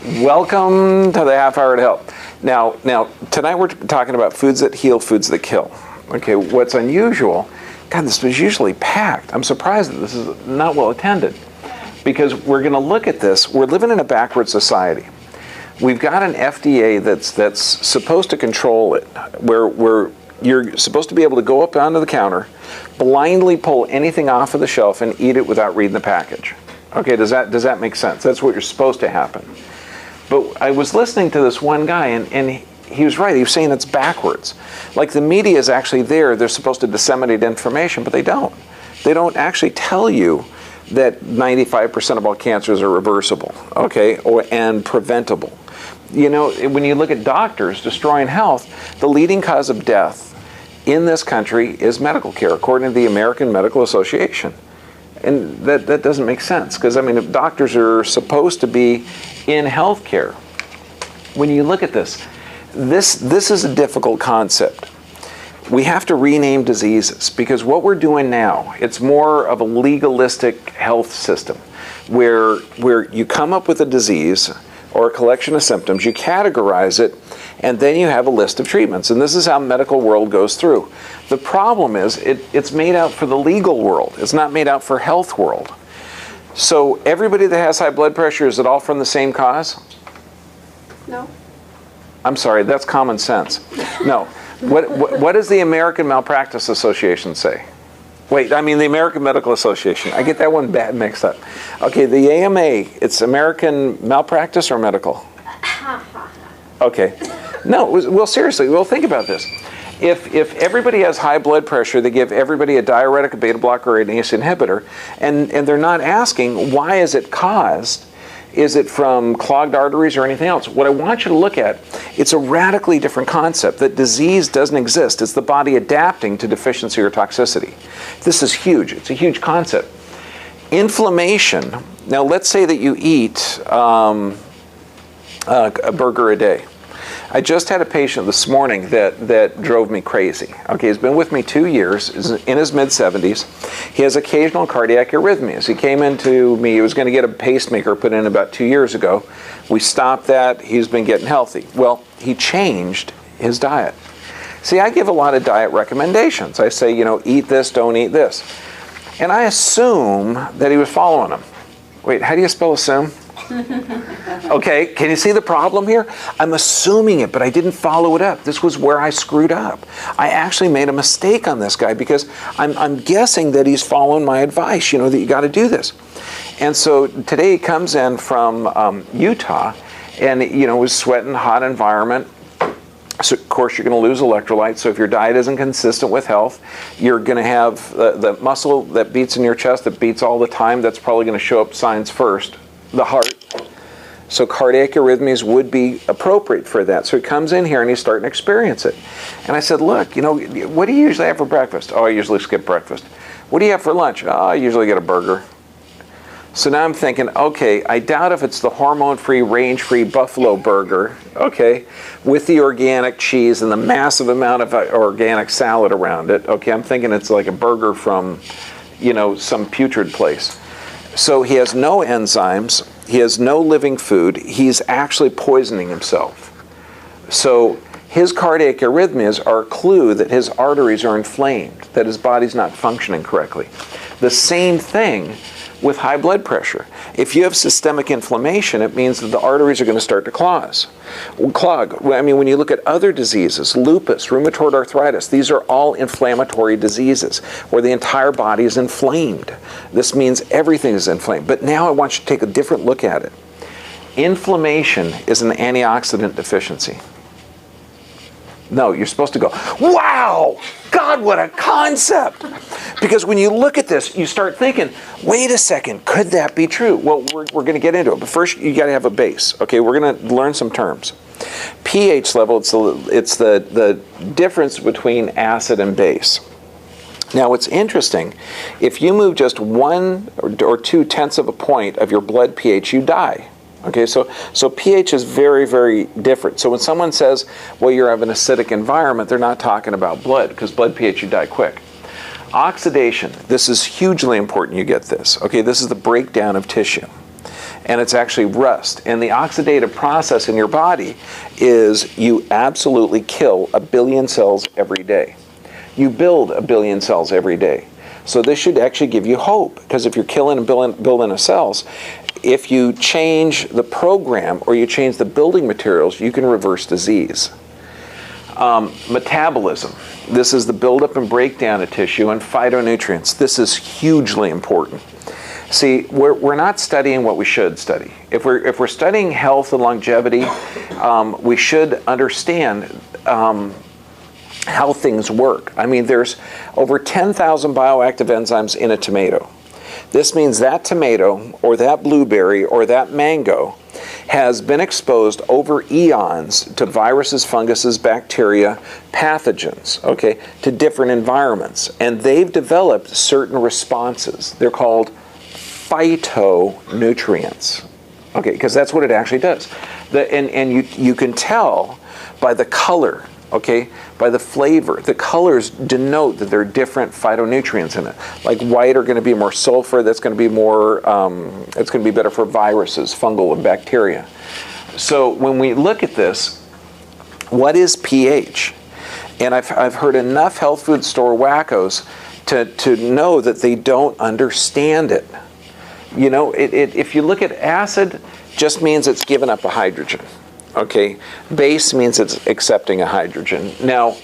Welcome to the Half Hour to Help. Now, tonight we're talking about foods that heal, foods that kill. Okay, what's unusual, God, this was usually packed. I'm surprised that this is not well attended, because we're going to look at this. We're living in a backward society. We've got an FDA that's supposed to control it, where you're supposed to be able to go up onto the counter, blindly pull anything off of the shelf and eat it without reading the package. Okay, does that make sense? That's what you're supposed to happen. But I was listening to this one guy, and he was right. He was saying it's backwards. Like, the media is actually there. They're supposed to disseminate information, but they don't. They don't actually tell you that 95% of all cancers are reversible, okay, and preventable. You know, when you look at doctors destroying health, the leading cause of death in this country is medical care, according to the American Medical Association. And that doesn't make sense, because, I mean, if doctors are supposed to be in healthcare, when you look at this is a difficult concept. We have to rename diseases, because what we're doing now, it's more of a legalistic health system, where you come up with a disease or a collection of symptoms, you categorize it, and then you have a list of treatments. And this is how medical world goes through. The problem is it's made out for the legal world. It's not made out for health world. So everybody that has high blood pressure, is it all from the same cause? No. I'm sorry, that's common sense. No. What does the American Malpractice Association say? Wait, I mean the American Medical Association. I get that one mixed up. Okay, the AMA, it's American Malpractice or Medical? Okay. No, well, seriously, well, think about this. If everybody has high blood pressure, they give everybody a diuretic, a beta blocker, or an ACE inhibitor, and they're not asking, why is it caused? Is it from clogged arteries or anything else? What I want you to look at, it's a radically different concept, that disease doesn't exist. It's the body adapting to deficiency or toxicity. This is huge. It's a huge concept. Inflammation, now let's say that you eat a burger a day. I just had a patient this morning that drove me crazy. Okay, he's been with me 2 years, is in his mid-70s. He has occasional cardiac arrhythmias. He came into me, he was going to get a pacemaker put in about 2 years ago. We stopped that. He's been getting healthy. Well, he changed his diet. See, I give a lot of diet recommendations. I say, you know, eat this, don't eat this. And I assume that he was following them. Wait, how do you spell assume? Okay, can you see the problem here? I'm assuming it, but I didn't follow it up. This was where I screwed up. I actually made a mistake on this guy, because I'm guessing that he's following my advice, you know, that you got to do this. And so today he comes in from Utah, and, you know, was sweating, hot environment. So, of course, you're going to lose electrolytes. So if your diet isn't consistent with health, you're going to have the muscle that beats in your chest, that beats all the time, that's probably going to show up signs first. The heart. So cardiac arrhythmias would be appropriate for that. So he comes in here and he's starting to experience it. And I said, look, you know, what do you usually have for breakfast? Oh, I usually skip breakfast. What do you have for lunch? Oh, I usually get a burger. So now I'm thinking, okay, I doubt if it's the hormone-free, range-free buffalo burger, okay, with the organic cheese and the massive amount of organic salad around it. Okay, I'm thinking it's like a burger from, you know, some putrid place. So he has no enzymes, he has no living food, he's actually poisoning himself. So his cardiac arrhythmias are a clue that his arteries are inflamed, that his body's not functioning correctly. The same thing with high blood pressure. If you have systemic inflammation, it means that the arteries are going to start to clog. I mean, when you look at other diseases, lupus, rheumatoid arthritis, these are all inflammatory diseases where the entire body is inflamed. This means everything is inflamed. But now I want you to take a different look at it. Inflammation is an antioxidant deficiency. No, you're supposed to go, wow, God, what a concept. Because when you look at this, you start thinking, wait a second, could that be true? Well, we're going to get into it. But first, you got to have a base. Okay, we're going to learn some terms. pH level, it's the difference between acid and base. Now, what's interesting, if you move just 1 or 2 tenths of a point of your blood pH, you die. Okay, so pH is very, very different. So when someone says, well, you have an acidic environment, they're not talking about blood, because blood pH, you die quick. Oxidation, this is hugely important you get this. Okay, this is the breakdown of tissue. and it's actually rust. And the oxidative process in your body is you absolutely kill 1 billion cells every day. You build 1 billion cells every day. So this should actually give you hope, because if you're killing and building of cells, if you change the program or you change the building materials, you can reverse disease. Metabolism. This is the buildup and breakdown of tissue, and phytonutrients. This is hugely important. See, we're not studying what we should study. If we're studying health and longevity, we should understand how things work. I mean, there's over 10,000 bioactive enzymes in a tomato. This means that tomato, or that blueberry, or that mango has been exposed over eons to viruses, funguses, bacteria, pathogens, okay, to different environments. And they've developed certain responses. They're called phytonutrients, okay, because that's what it actually does. And you can tell by the color, okay, by the flavor. The colors denote that there are different phytonutrients in it. Like white are going to be more sulfur. That's going to be more, it's going to be better for viruses, fungal, and bacteria. So when we look at this, what is pH? And I've heard enough health food store wackos to know that they don't understand it. You know, if you look at acid, just means it's given up a hydrogen. Okay, base means it's accepting a hydrogen. Now,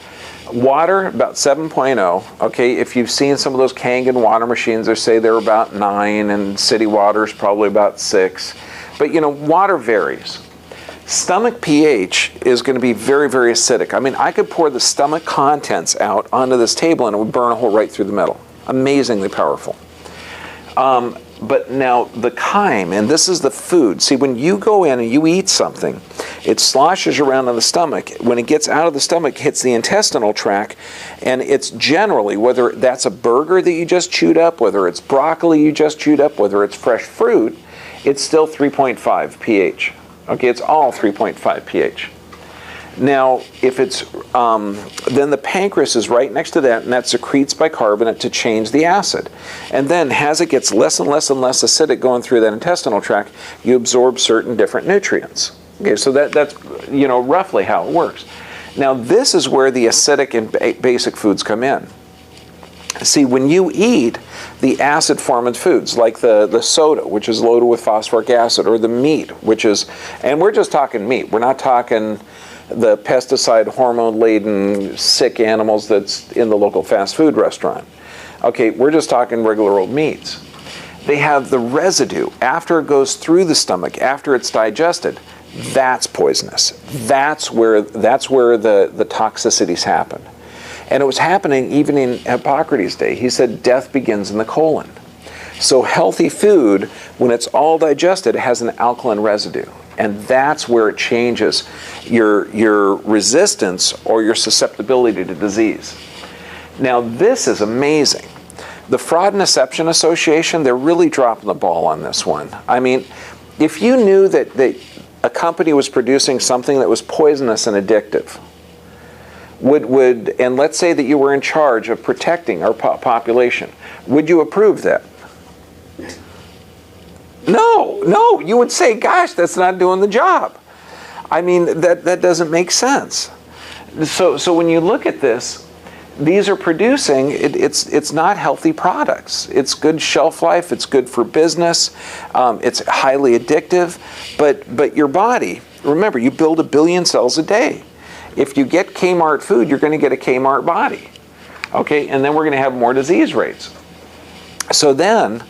water, about 7.0. Okay, if you've seen some of those Kangen water machines, they say they're about 9, and city water is probably about 6. But, you know, water varies. Stomach pH is going to be very, very acidic. I mean, I could pour the stomach contents out onto this table and it would burn a hole right through the metal. Amazingly powerful. But now the chyme, and this is the food. See, when you go in and you eat something, it sloshes around in the stomach. When it gets out of the stomach, it hits the intestinal tract, and it's generally, whether that's a burger that you just chewed up, whether it's broccoli you just chewed up, whether it's fresh fruit, it's still 3.5 pH. Okay, it's all 3.5 pH. Now, if it's, then the pancreas is right next to that, and that secretes bicarbonate to change the acid. And then as it gets less and less and less acidic going through that intestinal tract, you absorb certain different nutrients. Okay, so that's, you know, roughly how it works. Now, this is where the acidic and basic foods come in. See, when you eat the acid forming foods, like the soda, which is loaded with phosphoric acid, or the meat, which is, and we're just talking meat, we're not talking the pesticide, hormone-laden, sick animals that's in the local fast food restaurant. Okay, we're just talking regular old meats. They have the residue after it goes through the stomach, after it's digested. That's poisonous. That's where the toxicities happen. And it was happening even in Hippocrates' day. He said death begins in the colon. So healthy food, when it's all digested, has an alkaline residue. And that's where it changes your resistance or your susceptibility to disease. Now, this is amazing. The Fraud and Deception Association, they're really dropping the ball on this one. I mean, if you knew that a company was producing something that was poisonous and addictive, and let's say that you were in charge of protecting our population, would you approve that? No, you would say, gosh, that's not doing the job. I mean, that doesn't make sense. So when you look at this, these are producing, it's not healthy products. It's good shelf life, it's good for business, it's highly addictive, but your body, remember, you build 1 billion cells a day. If you get Kmart food, you're going to get a Kmart body. Okay, and then we're going to have more disease rates. So then,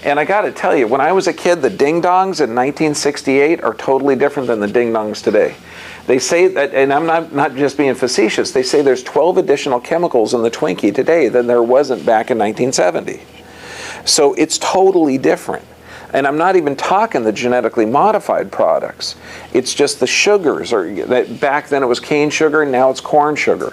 and I got to tell you, when I was a kid, the ding-dongs in 1968 are totally different than the ding-dongs today. They say that, and I'm not just being facetious, they say there's 12 additional chemicals in the Twinkie today than there wasn't back in 1970. So it's totally different. And I'm not even talking the genetically modified products. It's just the sugars. Back then it was cane sugar, now it's corn sugar.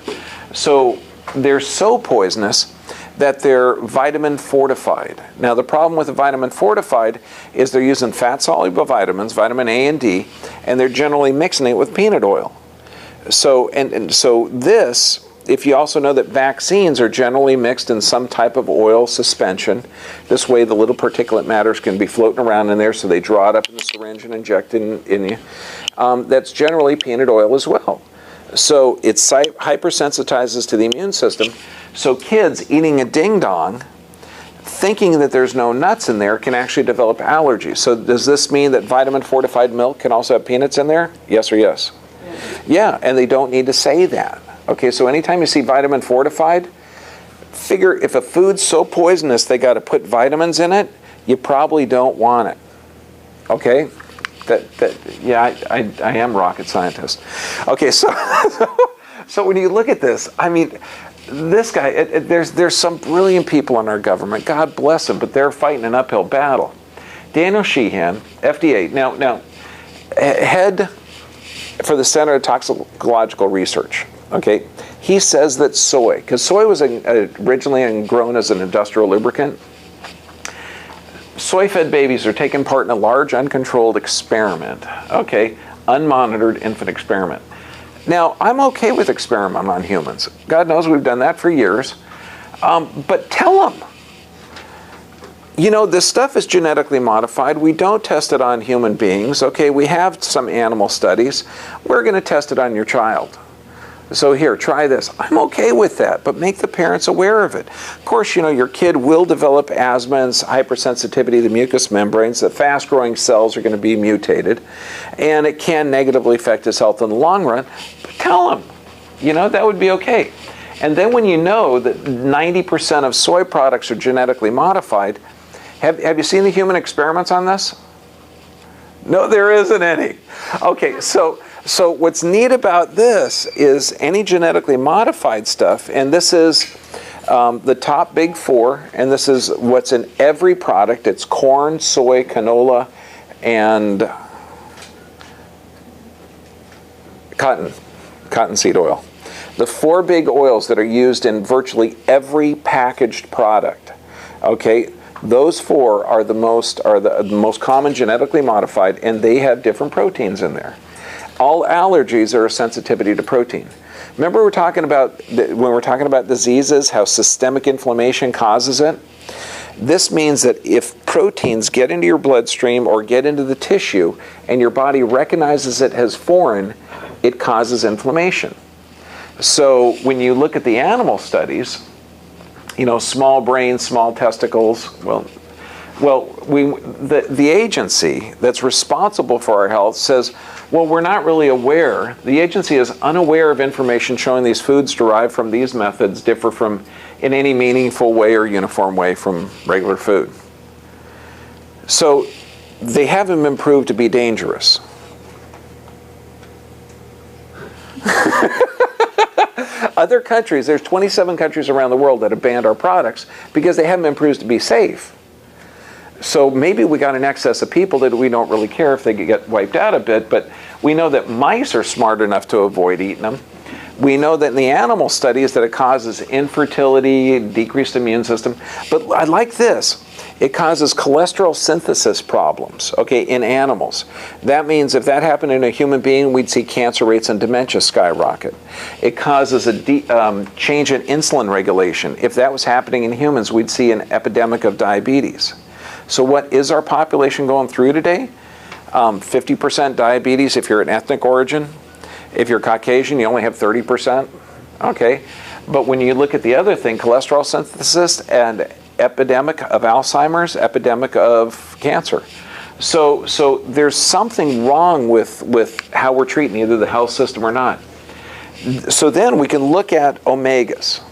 So they're so poisonous that they're vitamin fortified. Now the problem with the vitamin fortified is they're using fat soluble vitamins, vitamin A and D, and they're generally mixing it with peanut oil. So so this if you also know that vaccines are generally mixed in some type of oil suspension, this way the little particulate matters can be floating around in there, so they draw it up in the syringe and inject it in you. That's generally peanut oil as well. So it hypersensitizes to the immune system. So kids eating a ding-dong, thinking that there's no nuts in there, can actually develop allergies. So does this mean that vitamin-fortified milk can also have peanuts in there? Yes or yes? Yeah, and they don't need to say that. Okay, so anytime you see vitamin fortified, figure if a food's so poisonous they got to put vitamins in it, you probably don't want it. Okay? Yeah, I am rocket scientist. Okay, so when you look at this, I mean, this guy, there's some brilliant people in our government. God bless them, but they're fighting an uphill battle. Daniel Sheehan, FDA, now head for the Center of Toxicological Research. Okay, he says that soy, because soy was originally grown as an industrial lubricant. Soy-fed babies are taking part in a large uncontrolled experiment, okay, unmonitored infant experiment. Now, I'm okay with experiment on humans. God knows we've done that for years. But tell them, you know, this stuff is genetically modified. We don't test it on human beings. Okay, we have some animal studies. We're going to test it on your child. So here, try this. I'm okay with that, but make the parents aware of it. Of course, you know, your kid will develop asthma and hypersensitivity to the mucous membranes. The fast-growing cells are going to be mutated, and it can negatively affect his health in the long run. But tell him, you know, that would be okay. And then when you know that 90% of soy products are genetically modified, have you seen the human experiments on this? No, there isn't any. Okay, so what's neat about this is any genetically modified stuff, and this is the top big four, and this is what's in every product. It's corn, soy, canola, and cottonseed oil. The four big oils that are used in virtually every packaged product. Okay, those four are the most common genetically modified, and they have different proteins in there. All allergies are a sensitivity to protein. Remember we're talking about, when we're talking about diseases, how systemic inflammation causes it? This means that if proteins get into your bloodstream or get into the tissue and your body recognizes it as foreign, it causes inflammation. So when you look at the animal studies, you know, small brain, small testicles, the agency that's responsible for our health says, well, we're not really aware. The agency is unaware of information showing these foods derived from these methods differ from, in any meaningful way or uniform way, from regular food. So they haven't been proved to be dangerous. Other countries, there's 27 countries around the world that have banned our products because they haven't been proved to be safe. So maybe we got an excess of people that we don't really care if they get wiped out a bit, but we know that mice are smart enough to avoid eating them. We know that in the animal studies that it causes infertility, decreased immune system. But I like this. It causes cholesterol synthesis problems, okay, in animals. That means if that happened in a human being, we'd see cancer rates and dementia skyrocket. It causes a change in insulin regulation. If that was happening in humans, we'd see an epidemic of diabetes. So what is our population going through today? 50% diabetes if you're an ethnic origin. If you're Caucasian, you only have 30%. Okay, but when you look at the other thing, cholesterol synthesis and epidemic of Alzheimer's, epidemic of cancer. So there's something wrong with how we're treating either the health system or not. So then we can look at omegas.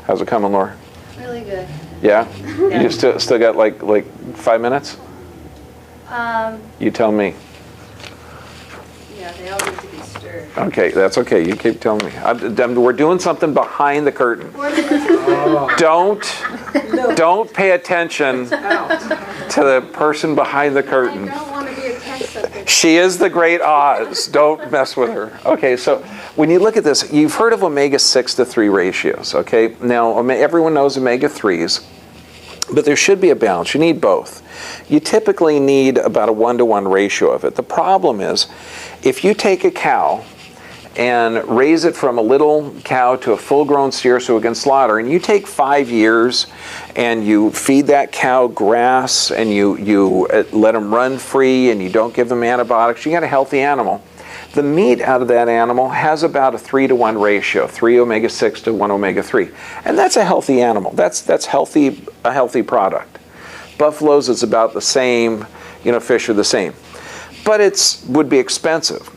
How's it coming, Laura? Really good. Yeah? You still got like 5 minutes? You tell me. Yeah, they all need to be stirred. Okay, that's okay. You keep telling me. We're doing something behind the curtain. Don't pay attention to the person behind the curtain. I don't want to be a test subject. She is the great Oz. Don't mess with her. Okay, so when you look at this, you've heard of omega-6 to 3 ratios, okay? Now, everyone knows omega-3s, but there should be a balance. You need both. You typically need about a 1-to-1 ratio of it. The problem is, if you take a cow and raise it from a little cow to a full-grown steer so it can slaughter, and you take 5 years and you feed that cow grass and you let them run free and you don't give them antibiotics, you got a healthy animal. The meat out of that animal has about a 3-to-1 ratio, 3 omega-6 to 1 omega-3. And that's a healthy animal. That's healthy, a healthy product. Buffaloes is about the same, fish are the same. But it would be expensive.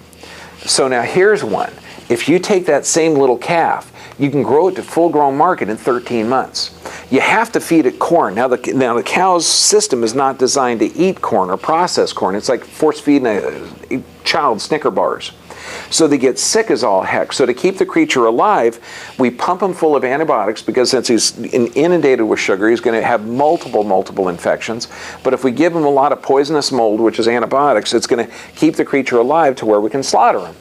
So now here's one. If you take that same little calf, you can grow it to full-grown market in 13 months. You have to feed it corn. Now the cow's system is not designed to eat corn or process corn. It's like force-feeding a child Snicker bars. So they get sick as all heck. So to keep the creature alive, we pump him full of antibiotics because since he's inundated with sugar, he's going to have multiple infections. But if we give him a lot of poisonous mold, which is antibiotics, it's going to keep the creature alive to where we can slaughter him.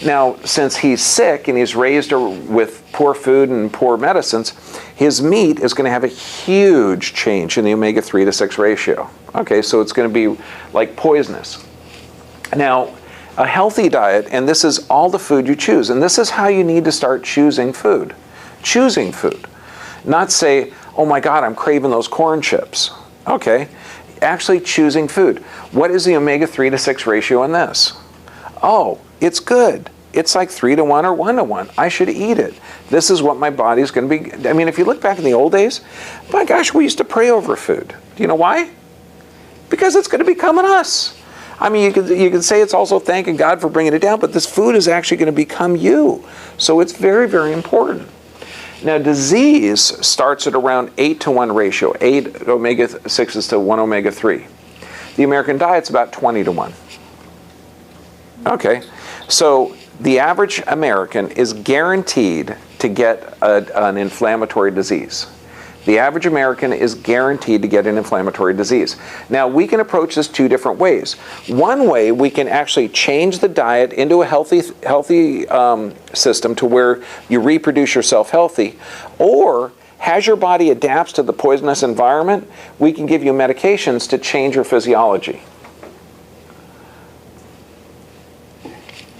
Now, since he's sick and he's raised with poor food and poor medicines, his meat is going to have a huge change in the omega-3 to 6 ratio. Okay, so it's going to be like poisonous. Now, a healthy diet, and this is all the food you choose, and this is how you need to start choosing food. Choosing food. Not say, oh my God, I'm craving those corn chips. Okay, actually choosing food. What is the omega-3 to 6 ratio in this? Oh, it's good. It's like 3-to-1 or 1-to-1. I should eat it. This is what my body's going to be. I mean, if you look back in the old days, my gosh, we used to pray over food. Do you know why? Because it's going to be coming us. I mean, you could say it's also thanking God for bringing it down, but this food is actually going to become you. So it's very, very important. Now, disease starts at around 8-to-1 ratio, 8 omega-6s to 1 omega-3. The American diet's about 20-to-1. Okay, so the average American is guaranteed to get an inflammatory disease. The average American is guaranteed to get an inflammatory disease. Now, we can approach this 2 different ways. One way, we can actually change the diet into a healthy system to where you reproduce yourself healthy, or as your body adapts to the poisonous environment, we can give you medications to change your physiology.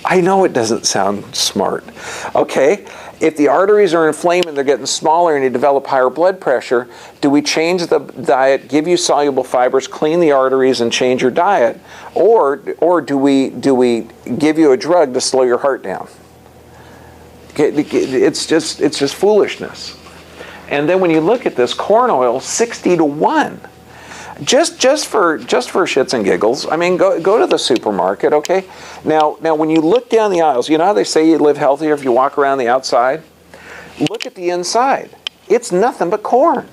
I know it doesn't sound smart. Okay, if the arteries are inflamed and they're getting smaller and you develop higher blood pressure, do we change the diet, give you soluble fibers, clean the arteries, and change your diet, or do we give you a drug to slow your heart down? Okay, it's just foolishness. And then when you look at this, corn oil, 60-to-1. Just for shits and giggles. I mean, go to the supermarket, okay? Now when you look down the aisles, you know how they say you live healthier if you walk around the outside? Look at the inside. It's nothing but corn.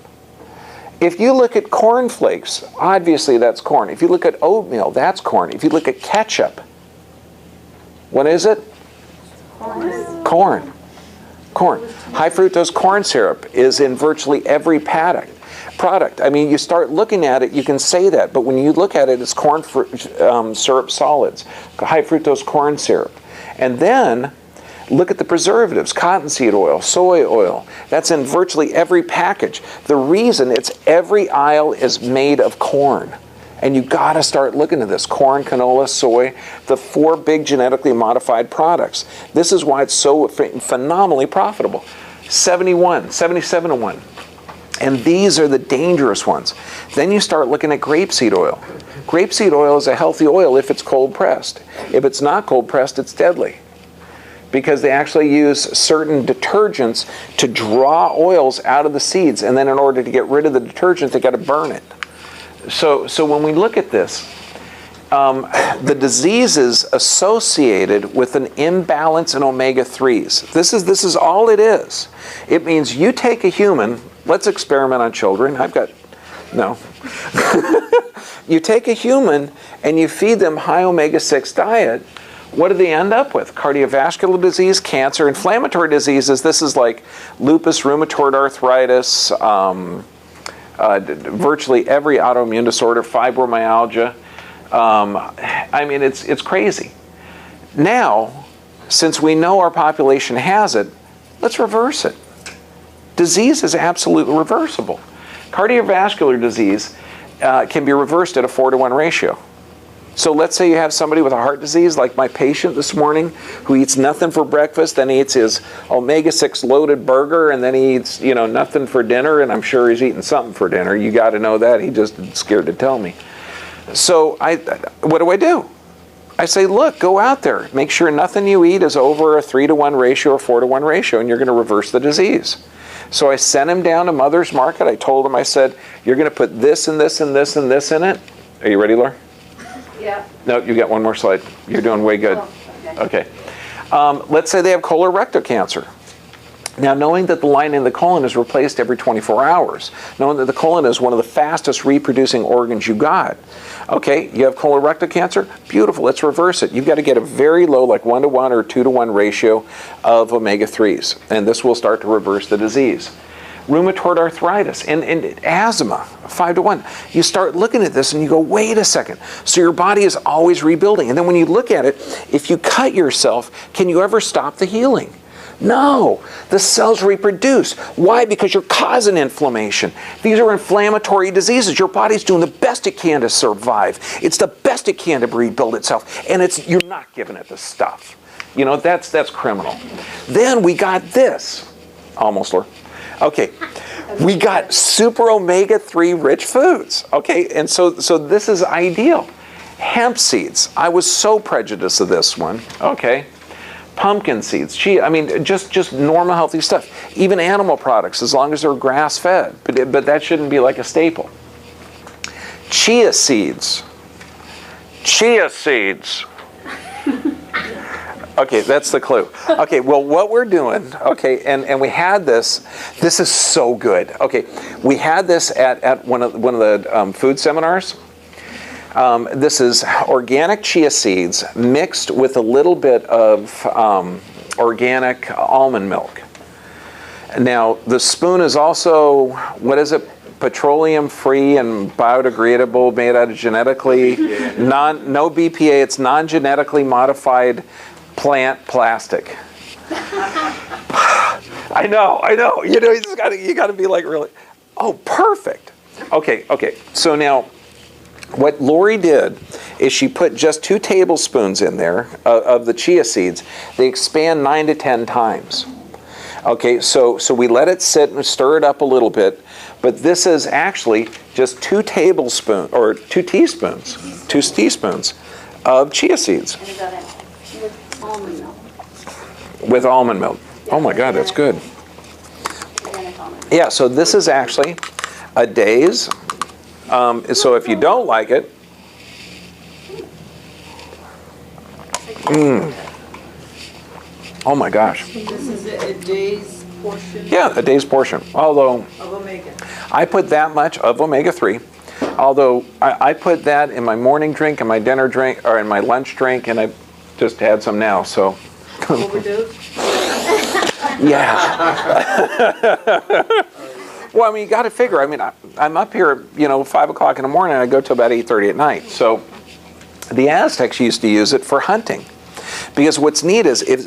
If you look at corn flakes, obviously that's corn. If you look at oatmeal, that's corn. If you look at ketchup, what is it? Corn. High fructose corn syrup is in virtually every product. I mean, you start looking at it, you can say that, but when you look at it, it's corn syrup solids, high fructose corn syrup. And then look at the preservatives, cottonseed oil, soy oil. That's in virtually every package. The reason it's every aisle is made of corn. And you got to start looking at this. Corn, canola, soy, the 4 big genetically modified products. This is why it's so phenomenally profitable. 77-to-1. And these are the dangerous ones. Then you start looking at grapeseed oil. Grapeseed oil is a healthy oil if it's cold pressed. If it's not cold pressed, it's deadly. Because they actually use certain detergents to draw oils out of the seeds. And then in order to get rid of the detergent, they got to burn it. So when we look at this, the diseases associated with an imbalance in omega-3s. This is all it is. It means you take a human. Let's experiment on children. No. You take a human and you feed them high omega-6 diet. What do they end up with? Cardiovascular disease, cancer, inflammatory diseases. This is like lupus, rheumatoid arthritis, virtually every autoimmune disorder, fibromyalgia. I mean, it's crazy. Now, since we know our population has it, let's reverse it. Disease is absolutely reversible. Cardiovascular disease can be reversed at a 4-to-1 ratio. So let's say you have somebody with a heart disease, like my patient this morning, who eats nothing for breakfast, then he eats his omega-6 loaded burger, and then he eats, nothing for dinner, and I'm sure he's eating something for dinner. You got to know that. He just scared to tell me. So what do? I say, look, go out there. Make sure nothing you eat is over a 3-to-1 ratio or 4-to-1 ratio, and you're going to reverse the disease. So I sent him down to Mother's Market. I told him, I said, you're going to put this and this and this and this in it. Are you ready, Laura? Yeah. No, you got one more slide. You're doing way good. Oh, Okay. Let's say they have colorectal cancer. Now, knowing that the lining of the colon is replaced every 24 hours, knowing that the colon is one of the fastest reproducing organs you got, okay, you have colorectal cancer, beautiful, let's reverse it. You've got to get a very low, like 1-to-1 or 2-to-1 ratio of omega-3s, and this will start to reverse the disease. Rheumatoid arthritis and asthma, 5-to-1. You start looking at this and you go, wait a second. So your body is always rebuilding. And then when you look at it, if you cut yourself, can you ever stop the healing? No, the cells reproduce. Why? Because you're causing inflammation. These are inflammatory diseases. Your body's doing the best it can to survive. It's the best it can to rebuild itself. And you're not giving it the stuff. That's criminal. Then we got this. Almost, Laura. Okay, we got super omega-3 rich foods. Okay, and so this is ideal. Hemp seeds. I was so prejudiced of this one. Okay. Pumpkin seeds, chia, just normal healthy stuff. Even animal products, as long as they're grass-fed, but that shouldn't be like a staple. Chia seeds. Chia seeds. Okay, that's the clue. Okay, well, what we're doing, okay, and we had this is so good. Okay, we had this at one of the food seminars. This is organic chia seeds mixed with a little bit of organic almond milk. Now, the spoon is also, what is it? Petroleum-free and biodegradable, made out of genetically, no BPA, it's non-genetically modified plant plastic. I know. You got to be like really, oh, perfect. Okay. So now, what Lori did is she put just 2 tablespoons in there of the chia seeds. They expand 9 to 10 times. Okay, so we let it sit and stir it up a little bit, but this is actually just 2 tablespoons or 2 teaspoons of chia seeds. And got it with almond milk. With almond milk. Oh my God, that's good. Organic almond milk. Yeah, so this is actually a day's. So if you don't like it, oh my gosh. This is a day's portion? Yeah, a day's portion. Although Of omega. I put that much of omega-3, although I put that in my morning drink, in my dinner drink, or in my lunch drink, and I just had some now, so. Overdose? Yeah. Well, you got to figure. I'm up here, 5 o'clock in the morning, and I go till about 8:30 at night. So the Aztecs used to use it for hunting. Because what's neat is it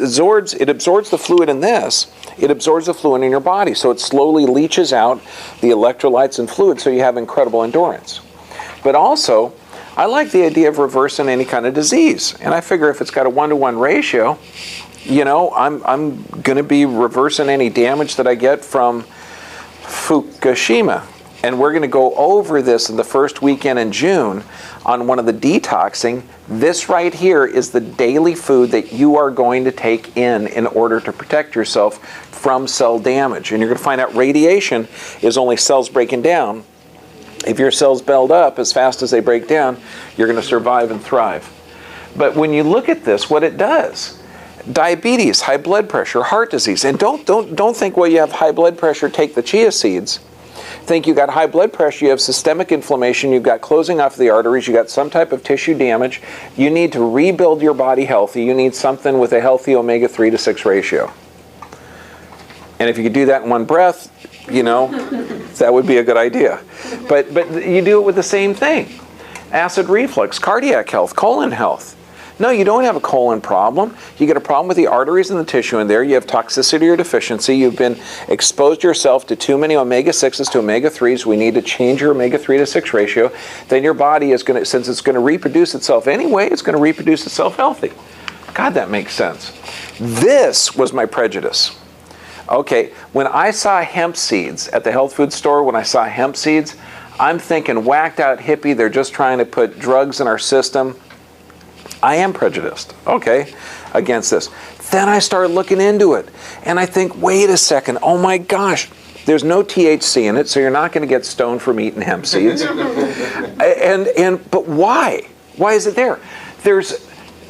absorbs the fluid in this, it absorbs the fluid in your body. So it slowly leaches out the electrolytes and fluid, so you have incredible endurance. But also, I like the idea of reversing any kind of disease. And I figure if it's got a 1-to-1 ratio, I'm going to be reversing any damage that I get from Fukushima. And we're going to go over this in the first weekend in June on one of the detoxing. This right here is the daily food that you are going to take in order to protect yourself from cell damage. And you're going to find out radiation is only cells breaking down. If your cells build up as fast as they break down, you're going to survive and thrive. But when you look at this, what it does, diabetes, high blood pressure, heart disease, and don't think, well, you have high blood pressure, take the chia seeds. Think you got high blood pressure, you have systemic inflammation, you've got closing off the arteries, you got some type of tissue damage. You need to rebuild your body healthy. You need something with a healthy omega-3 to 6 ratio. And if you could do that in one breath, that would be a good idea. But you do it with the same thing. Acid reflux, cardiac health, colon health. No, you don't have a colon problem. You get a problem with the arteries and the tissue in there. You have toxicity or deficiency. You've been exposed yourself to too many omega-6s to omega-3s. We need to change your omega-3 to 6 ratio. Then your body is going to, since it's going to reproduce itself anyway, it's going to reproduce itself healthy. God, that makes sense. This was my prejudice. Okay, when I saw hemp seeds at the health food store, when I saw hemp seeds, I'm thinking whacked out hippie, they're just trying to put drugs in our system. I am prejudiced, okay, against this. Then I start looking into it, and I think, wait a second, oh my gosh, there's no THC in it, so you're not going to get stoned from eating hemp seeds. But why? Why is it there?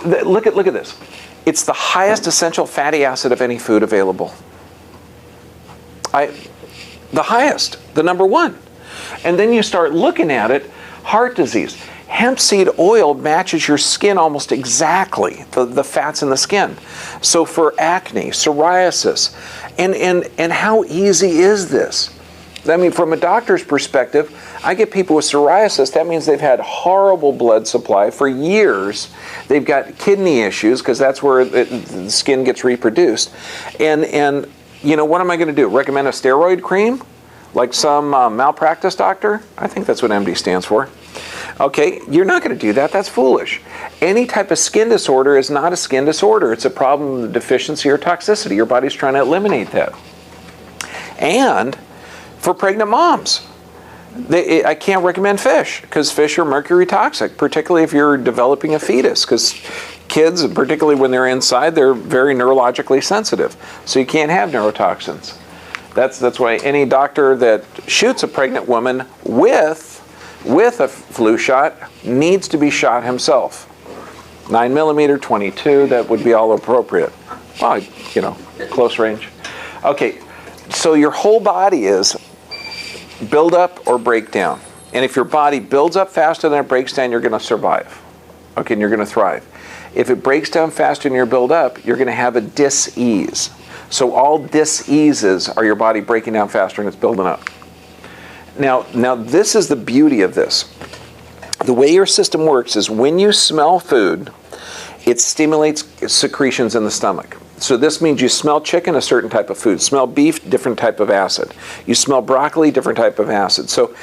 Look at this. It's the highest essential fatty acid of any food available. The highest, the number one. And then you start looking at it, heart disease. Hemp seed oil matches your skin almost exactly, the fats in the skin. So for acne, psoriasis, and how easy is this? I mean, from a doctor's perspective, I get people with psoriasis. That means they've had horrible blood supply for years. They've got kidney issues because that's where the skin gets reproduced. And you know, what am I going to do? Recommend a steroid cream? Like some malpractice doctor? I think that's what MD stands for. Okay, you're not going to do that. That's foolish. Any type of skin disorder is not a skin disorder. It's a problem of deficiency or toxicity. Your body's trying to eliminate that. And for pregnant moms, I can't recommend fish because fish are mercury toxic, particularly if you're developing a fetus, because kids, particularly when they're inside, they're very neurologically sensitive. So you can't have neurotoxins. That's why any doctor that shoots a pregnant woman with a flu shot needs to be shot himself. 9mm, 22, that would be all appropriate. Well, you know, close range. Okay, so your whole body is build up or break down. And if your body builds up faster than it breaks down, you're going to survive. Okay, and you're going to thrive. If it breaks down faster than your build up, you're going to have a dis-ease. So all dis-eases are your body breaking down faster and it's building up. Now this is the beauty of this. The way your system works is when you smell food, it stimulates secretions in the stomach. So this means you smell chicken, a certain type of food. Smell beef, different type of acid. You smell broccoli, different type of acid. So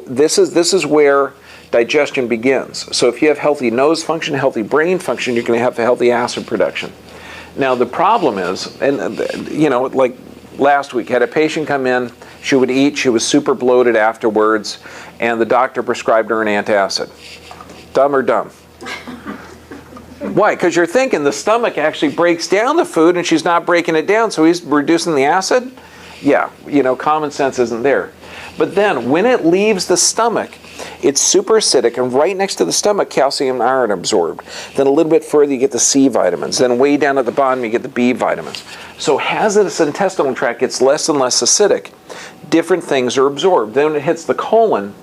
this is where digestion begins. So if you have healthy nose function, healthy brain function, you're going to have a healthy acid production. Now the problem is, and you know, like last week, had a patient come in, she would eat, she was super bloated afterwards, and the doctor prescribed her an antacid. Dumb or dumb? Why? Because you're thinking the stomach actually breaks down the food and she's not breaking it down, so he's reducing the acid? Yeah, you know, common sense isn't there. But then when it leaves the stomach, it's super acidic, and right next to the stomach, calcium and iron are absorbed. Then a little bit further, you get the C vitamins. Then way down at the bottom, you get the B vitamins. So as this intestinal tract gets less and less acidic, different things are absorbed. Then when it hits the colon,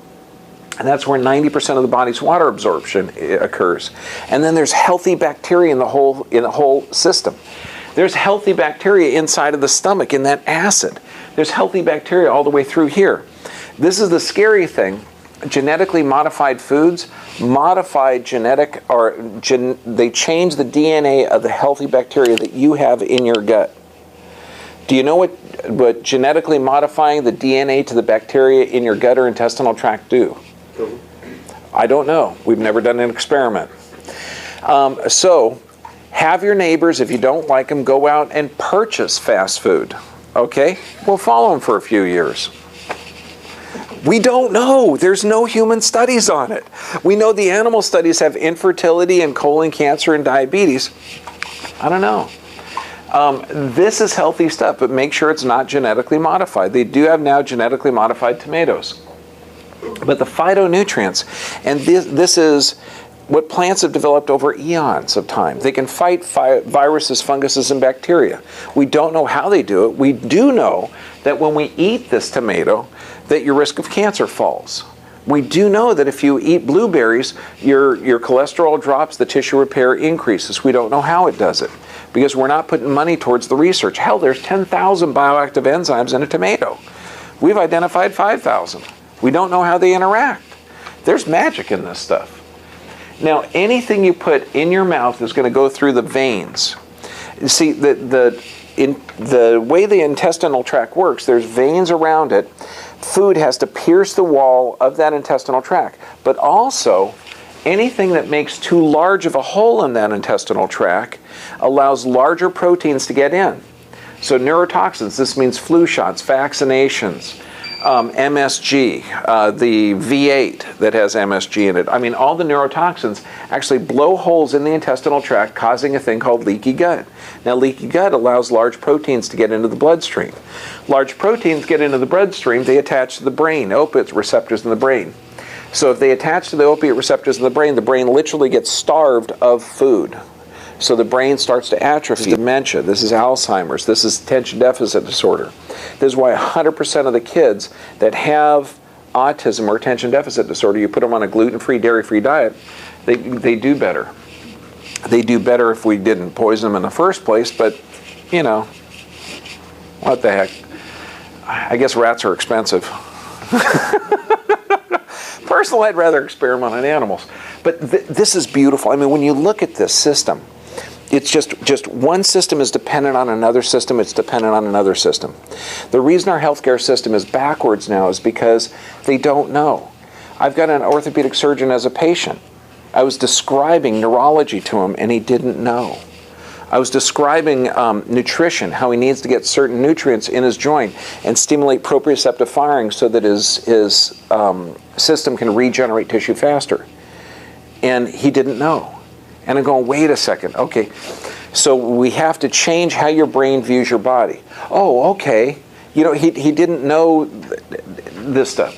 and that's where 90% of the body's water absorption occurs. And then there's healthy bacteria in the whole system. There's healthy bacteria inside of the stomach in that acid. There's healthy bacteria all the way through here. This is the scary thing. Genetically modified foods, they change the DNA of the healthy bacteria that you have in your gut. Do you know what genetically modifying the DNA to the bacteria in your gut or intestinal tract do? I don't know. We've never done an experiment. So have your neighbors, if you don't like them, go out and purchase fast food. Okay? We'll follow them for a few years. We don't know. There's no human studies on it. We know the animal studies have infertility and colon cancer and diabetes. I don't know. This is healthy stuff, but make sure it's not genetically modified. They do have now genetically modified tomatoes. But the phytonutrients, and this is what plants have developed over eons of time. They can fight viruses, funguses, and bacteria. We don't know how they do it. We do know that when we eat this tomato, that your risk of cancer falls. We do know that if you eat blueberries, your cholesterol drops, the tissue repair increases. We don't know how it does it because we're not putting money towards the research. Hell, there's 10,000 bioactive enzymes in a tomato. We've identified 5,000. We don't know how they interact. There's magic in this stuff. Now, anything you put in your mouth is going to go through the veins. You see, in the way the intestinal tract works, there's veins around it. Food has to pierce the wall of that intestinal tract. But also, anything that makes too large of a hole in that intestinal tract allows larger proteins to get in. So neurotoxins, this means flu shots, vaccinations, MSG, the V8 that has MSG in it. I mean, all the neurotoxins actually blow holes in the intestinal tract, causing a thing called leaky gut. Now, leaky gut allows large proteins to get into the bloodstream. Large proteins get into the bloodstream, they attach to the brain, opiate receptors in the brain. So if they attach to the opiate receptors in the brain literally gets starved of food. So the brain starts to atrophy. This is dementia, this is Alzheimer's, this is attention deficit disorder. This is why 100% of the kids that have autism or attention deficit disorder, you put them on a gluten-free, dairy-free diet, they do better. They do better if we didn't poison them in the first place, but, you know, what the heck. I guess rats are expensive. Personally, I'd rather experiment on animals. But this is beautiful. I mean, when you look at this system, it's just one system is dependent on another system, it's dependent on another system. The reason our healthcare system is backwards now is because they don't know. I've got an orthopedic surgeon as a patient. I was describing neurology to him and he didn't know. I was describing nutrition, how he needs to get certain nutrients in his joint and stimulate proprioceptive firing so that his system can regenerate tissue faster. And he didn't know. And I'm going, wait a second, okay. So we have to change how your brain views your body. Oh, okay. You know, he didn't know this stuff.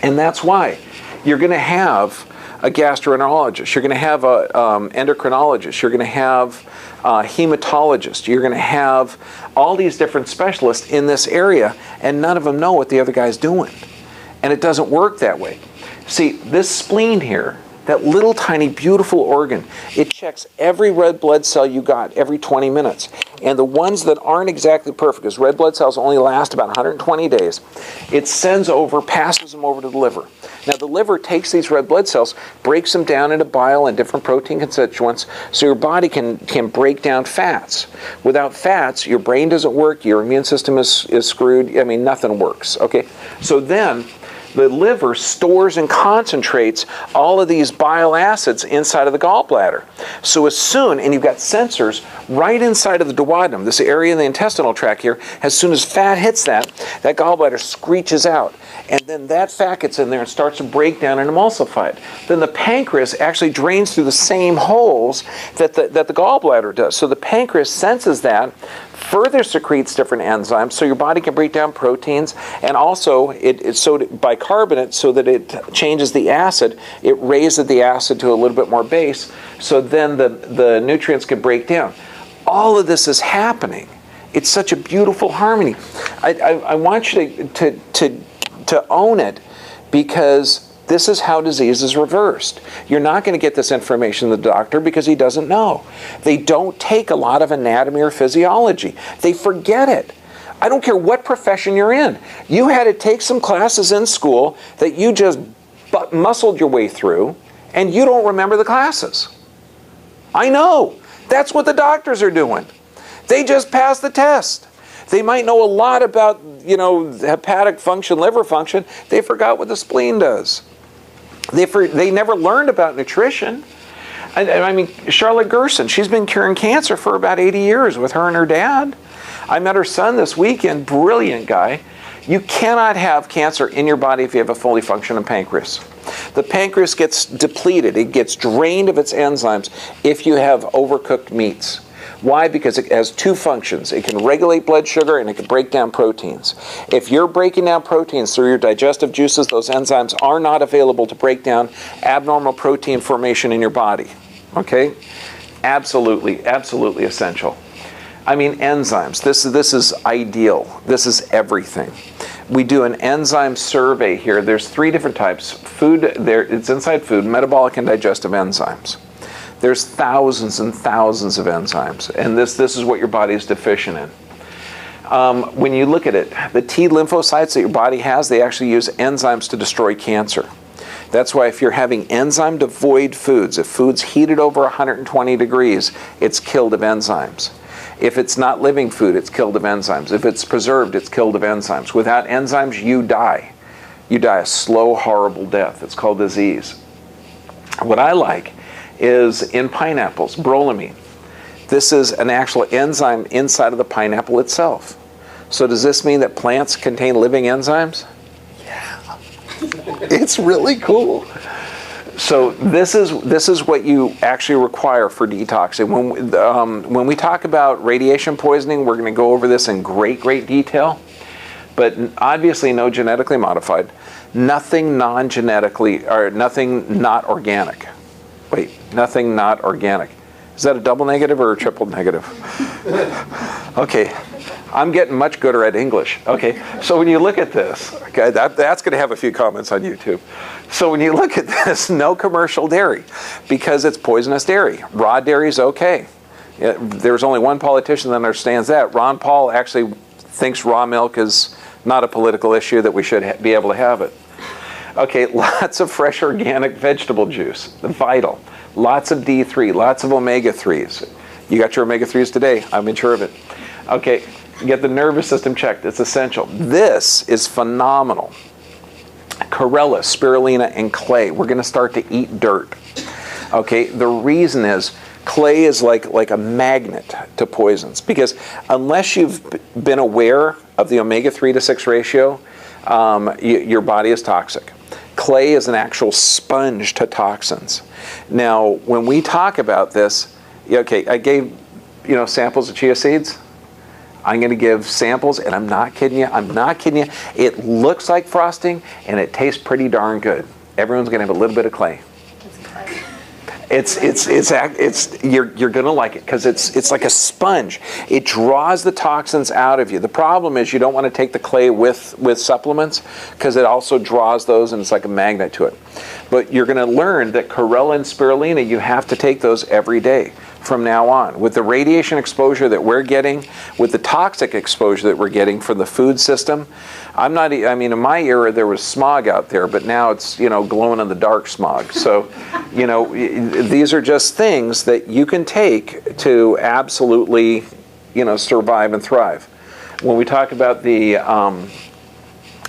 And that's why you're going to have a gastroenterologist, you're going to have a endocrinologist, you're going to have a hematologist, you're going to have all these different specialists in this area, and none of them know what the other guy's doing. And it doesn't work that way. See, this spleen here, that little tiny beautiful organ, it checks every red blood cell you got every 20 minutes. And the ones that aren't exactly perfect, because red blood cells only last about 120 days, it sends over, passes them over to the liver. Now the liver takes these red blood cells, breaks them down into bile and different protein constituents, so your body can break down fats. Without fats, your brain doesn't work, your immune system is screwed, I mean, nothing works, okay? So then, the liver stores and concentrates all of these bile acids inside of the gallbladder. So as soon, and you've got sensors right inside of the duodenum, this area in the intestinal tract here, as soon as fat hits that gallbladder screeches out. And then that fat gets in there and starts to break down and emulsify it. Then the pancreas actually drains through the same holes that the gallbladder does. So the pancreas senses that, further secretes different enzymes so your body can break down proteins, and also it's so bicarbonate so that it changes the acid. It raises the acid to a little bit more base, so then the nutrients can break down. All of this is happening. It's such a beautiful harmony. I want you to own it, because this is how disease is reversed. You're not going to get this information from the doctor because he doesn't know. They don't take a lot of anatomy or physiology. They forget it. I don't care what profession you're in. You had to take some classes in school that you just muscled your way through, and you don't remember the classes. I know. That's what the doctors are doing. They just passed the test. They might know a lot about, you know, hepatic function, liver function. They forgot what the spleen does. They never learned about nutrition. I mean, Charlotte Gerson, she's been curing cancer for about 80 years with her and her dad. I met her son this weekend, brilliant guy. You cannot have cancer in your body if you have a fully functioning pancreas. The pancreas gets depleted. It gets drained of its enzymes if you have overcooked meats. Why? Because it has two functions. It can regulate blood sugar and it can break down proteins. If you're breaking down proteins through your digestive juices, those enzymes are not available to break down abnormal protein formation in your body. Okay? Absolutely, absolutely essential. I mean, enzymes. This is ideal. This is everything. We do an enzyme survey here. There's 3 different types. Food, it's inside food, metabolic and digestive enzymes. There's thousands and thousands of enzymes, and this is what your body is deficient in. When you look at it, the T lymphocytes that your body has, they actually use enzymes to destroy cancer. That's why if you're having enzyme-devoid foods, if food's heated over 120 degrees, it's killed of enzymes. If it's not living food, it's killed of enzymes. If it's preserved, it's killed of enzymes. Without enzymes, you die. You die a slow, horrible death. It's called disease. What I like is in pineapples, brolamine. This is an actual enzyme inside of the pineapple itself. So does this mean that plants contain living enzymes? Yeah. It's really cool. So this is what you actually require for detoxing. When we talk about radiation poisoning, we're going to go over this in great detail. But obviously no genetically modified, nothing non-genetically, or nothing not organic. Wait, nothing not organic. Is that a double negative or a triple negative? Okay, I'm getting much gooder at English. Okay, so when you look at this, okay, that's going to have a few comments on YouTube. So when you look at this, no commercial dairy, because it's poisonous dairy. Raw dairy is okay. There's only one politician that understands that. Ron Paul actually thinks raw milk is not a political issue, that we should be able to have it. Okay, lots of fresh organic vegetable juice, vital. Lots of D3, lots of omega-3s. You got your omega-3s today, I'm sure of it. Okay, get the nervous system checked, it's essential. This is phenomenal. Chlorella, spirulina, and clay. We're going to start to eat dirt. Okay, the reason is clay is like a magnet to poisons, because unless you've been aware of the omega-3 to 6 ratio, your body is toxic. Clay is an actual sponge to toxins. Now, when we talk about this, okay, I gave samples of chia seeds. I'm going to give samples, and I'm not kidding you. I'm not kidding you. It looks like frosting, and it tastes pretty darn good. Everyone's going to have a little bit of clay. You're gonna like it because it's like a sponge. It draws the toxins out of you. The problem is you don't want to take the clay with supplements, because it also draws those, and it's like a magnet to it. But you're going to learn that chlorella and spirulina, you have to take those every day from now on. With the radiation exposure that we're getting, with the toxic exposure that we're getting from the food system, in my era there was smog out there, but now it's, glowing in the dark smog. So, these are just things that you can take to absolutely, survive and thrive. When we talk about the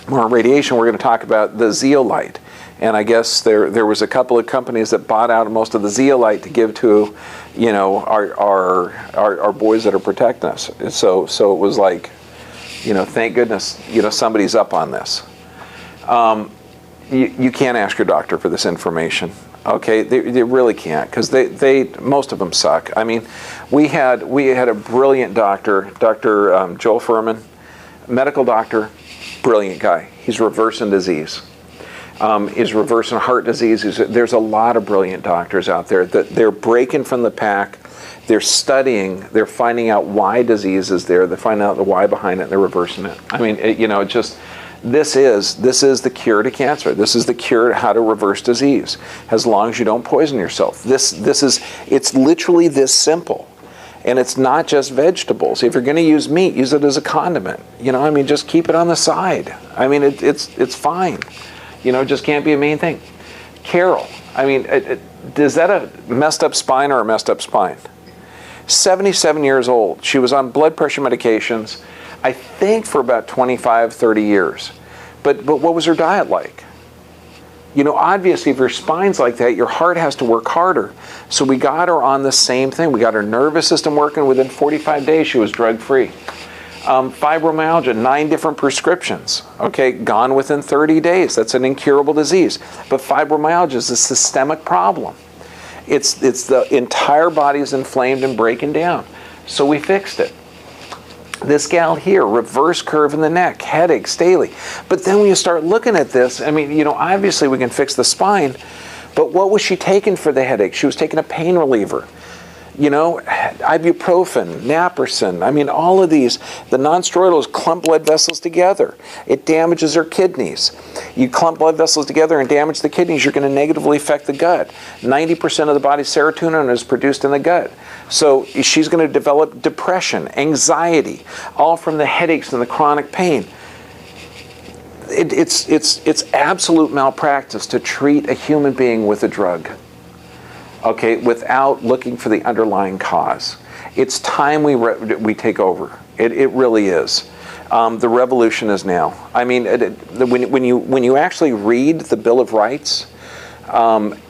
more radiation, we're going to talk about the zeolite. And I guess there was a couple of companies that bought out most of the zeolite to give to, our boys that are protecting us. So it was like, thank goodness, somebody's up on this. You can't ask your doctor for this information. Okay, they really can't, because most of them suck. I mean, we had a brilliant doctor, Dr. Joel Furman, medical doctor, brilliant guy. He's reversing disease. Is reversing heart disease. There's a lot of brilliant doctors out there that they're breaking from the pack. They're studying. They're finding out why disease is there. They find out the why behind it, and they're reversing it. I mean, this is the cure to cancer. This is the cure to how to reverse disease, as long as you don't poison yourself. It's literally this simple. And it's not just vegetables. If you're going to use meat, use it as a condiment. Just keep it on the side. I mean, it's fine. Just can't be a main thing. Carol, is that a messed up spine or a messed up spine? 77 years old. She was on blood pressure medications, I think for about 25, 30 years. But what was her diet like? Obviously, if your spine's like that, your heart has to work harder. So we got her on the same thing. We got her nervous system working. Within 45 days, she was drug-free. Fibromyalgia, 9 different prescriptions, okay, gone within 30 days. That's an incurable disease. But fibromyalgia is a systemic problem. It's the entire body is inflamed and breaking down. So we fixed it. This gal here, reverse curve in the neck, headaches daily. But then when you start looking at this, obviously we can fix the spine, but what was she taking for the headache? She was taking a pain reliever. Ibuprofen, naproxen, all of these, the non-steroidals clump blood vessels together. It damages her kidneys. You clump blood vessels together and damage the kidneys, you're going to negatively affect the gut. 90% of the body's serotonin is produced in the gut. So she's going to develop depression, anxiety, all from the headaches and the chronic pain. It's absolute malpractice to treat a human being with a drug, okay, without looking for the underlying cause. It's time we take over. It really is. The revolution is now. I mean, when you actually read the Bill of Rights,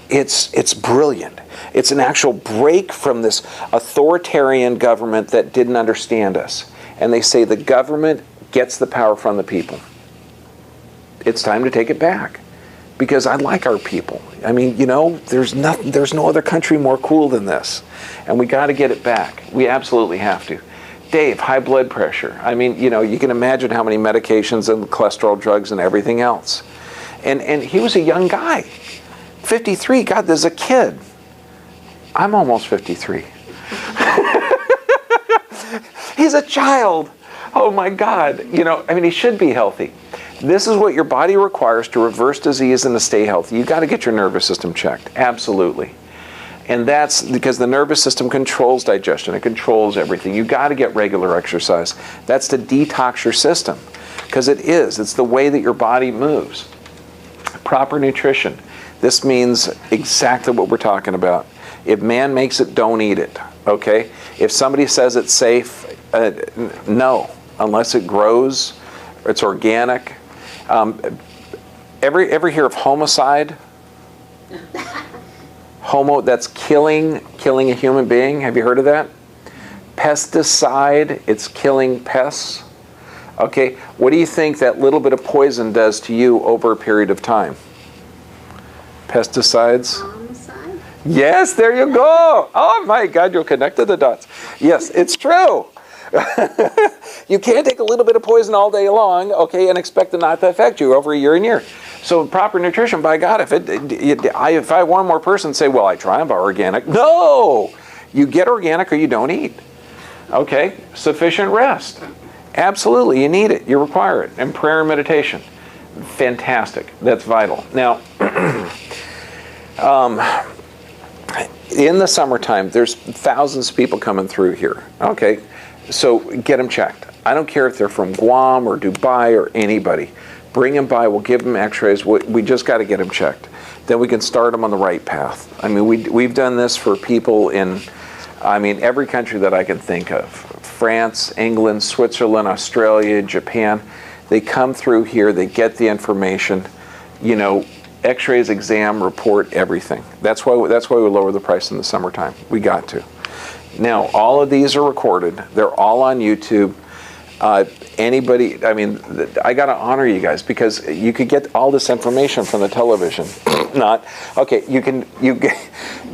it's brilliant. It's an actual break from this authoritarian government that didn't understand us. And they say the government gets the power from the people. It's time to take it back, because I like our people. I mean, there's no other country more cool than this, and we got to get it back. We absolutely have to. Dave, high blood pressure. I mean, you can imagine how many medications and cholesterol drugs and everything else. And he was a young guy, 53. God, there's a kid. I'm almost 53. He's a child. Oh my God. He should be healthy. This is what your body requires to reverse disease and to stay healthy. You've got to get your nervous system checked. Absolutely. And that's because the nervous system controls digestion. It controls everything. You've got to get regular exercise. That's to detox your system, because it's the way that your body moves. Proper nutrition. This means exactly what we're talking about. If man makes it, don't eat it. Okay? If somebody says it's safe, no, unless it grows, it's organic. Ever hear of homicide? That's killing a human being. Have you heard of that? Pesticide, it's killing pests. Okay, what do you think that little bit of poison does to you over a period of time? Pesticides? Homicide? Yes, there you go. Oh my God, you'll connect the dots. Yes, it's true. You can't take a little bit of poison all day long, okay, and expect it not to affect you over a year and year. So proper nutrition, by God, if I one more person say, well, I try and buy organic. No! You get organic or you don't eat. Okay? Sufficient rest. Absolutely, you need it. You require it. And prayer and meditation. Fantastic. That's vital. Now, in the summertime, there's thousands of people coming through here. Okay? So get them checked. I don't care if they're from Guam or Dubai or anybody. Bring them by. We'll give them x-rays. We just got to get them checked. Then we can start them on the right path. I mean, we've done this for people in, every country that I can think of. France, England, Switzerland, Australia, Japan. They come through here. They get the information. X-rays, exam, report, everything. That's why we lower the price in the summertime. We got to. Now, all of these are recorded. They're all on YouTube. Anybody, I got to honor you guys, because you could get all this information from the television.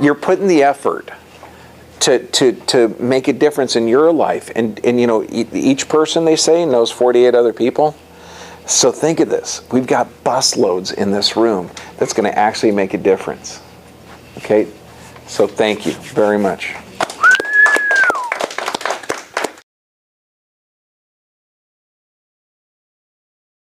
You're putting the effort to make a difference in your life. And each person, they say, knows 48 other people. So think of this. We've got busloads in this room that's going to actually make a difference. Okay? So thank you very much.